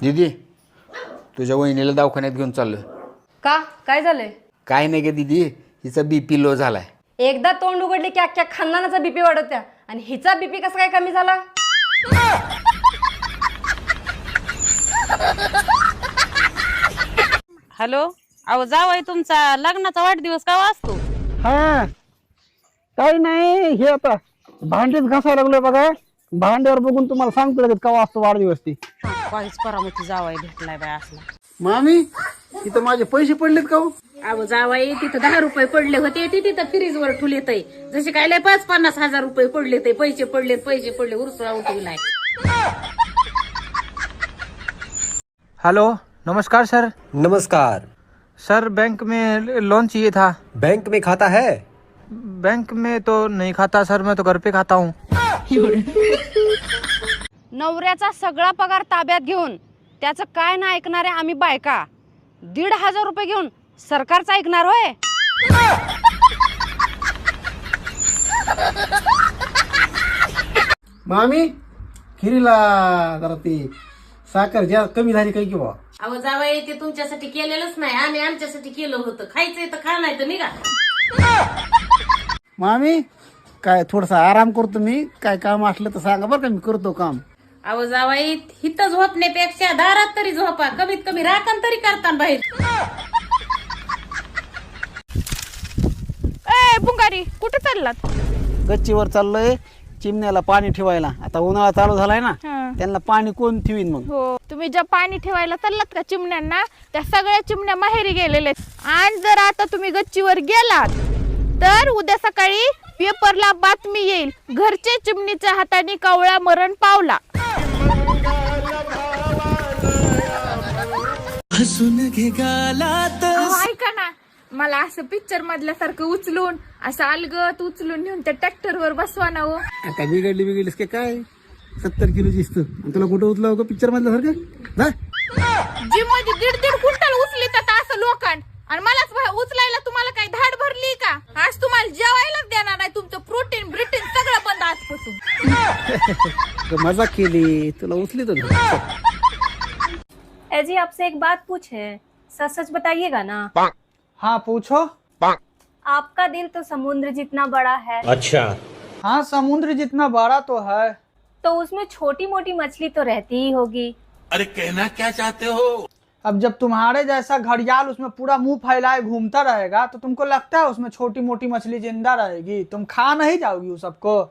दीदी तुझ्या वहिनीला दवाखान्यात घेऊन चाललोय. का काय झालंय? काय नाही ग दीदी, हिचा BP लो झालाय. एकदा तोंड उघडली की अख्ख्या खानदानाचा बीपी वाढत्या आणि हिचा बीपी कसा काय कमी झाला? हॅलो, अहो जावई तुमचा लग्नाचा वाढदिवस केव्हा असतो? हा काही नाही, हे आता भांडेच घासायला लागलोय बघा. भांड्यावर बघून तुम्हाला सांगतो लगेच केव्हा असतो वाढदिवस ती. काहीच करामती जावाई भेटलाय बाय असला. मामी इथं माझे पैसे पडलेत का हो? अहो जावाई तिथं 10 रुपये पडले होते, ते तिथं फ्रीज वर ठुलेत. जसे काय लय 50-50 हजार रुपये पडले, ते पैसे पडले उरसुळा उठवलाय. हेलो, नमस्कार सर. नमस्कार. सर बैंक में लोन चाहिए था. बैंक में खाता है? बैंक में तो नहीं खाता सर, मैं तो घर पे खाता हूँ. नवऱ्याचा सगळा पगार ताब्यात घेऊन त्याचं काय ना ऐकणारे आम्ही बायका 1,500 रुपये घेऊन सरकारचं ऐकणार होय? मामी खिरीला जरा ती साखर ज्या कमी झाली काही किंवा. अहो जावाई ते तुमच्यासाठी केलेलंच नाही, आम्ही आमच्यासाठी केलं होतं. खायचंय तर खा, नाही तर निघा. मामी काय थोडासा आराम करतो मी, काय काम असलं तर सांगा बरं का, मी करतो काम. अहो जावाई हिथं झोपण्यापेक्षा दारात तरी झोपा, कमीत कमी राखण तरी करता बाहेर. ए पुंगारी, कुठे चाललात? गच्चीवर चाललोय चिमण्याला पाणी ठेवायला. आता उन्हाळा चालू झालाय ना, त्यांना पाणी कोण ठेवीन मग? हो, तुम्ही ज्या पाणी ठेवायला चाललात का चिमण्यांना, त्या सगळ्या चिमण्या माहेरी गेलेले. आणि जर आता तुम्ही गच्चीवर गेलात तर उद्या सकाळी पेपरला बातमी येईल, घरचे चिमणीच्या हाताने कावळा मरण पावला. अहो, ऐका ना, मला असं पिक्चर मधल्यासारखं उचलून असं अलगत उचलून नेऊन त्या ट्रॅक्टरवर बसवा ना हो. आता बिघडलीस की काय? 70 किलोची दिसत आणि तुला कुठं उचलावं का पिक्चर मधल्या सारखं? जिम मध्ये 1.5 क्विंटल उचलीत आता असं लोकांड, आणि मलाच उचलायला तुम्हाला काही धाड भरली का? आज तुम्हाला जेवायलाच देणार नाही, तुमचं प्रोटीन ब्रिटीन सगळं बंद आजपासून. मजाक केली, तुला उचली तो. जी आपसे एक बात पूछे, सच सच बताइएगा ना. हाँ पूछो. आपका दिल तो समुद्र जितना बड़ा है, अच्छा. हाँ समुद्र जितना बड़ा तो है. तो उसमें छोटी मोटी मछली तो रहती ही होगी. अरे कहना क्या चाहते हो? अब जब तुम्हारे जैसा घड़ियाल उसमें पूरा मुंह फैलाए घूमता रहेगा तो तुमको लगता है उसमें छोटी मोटी मछली जिंदा रहेगी? तुम खा नहीं जाओगी उस सबको.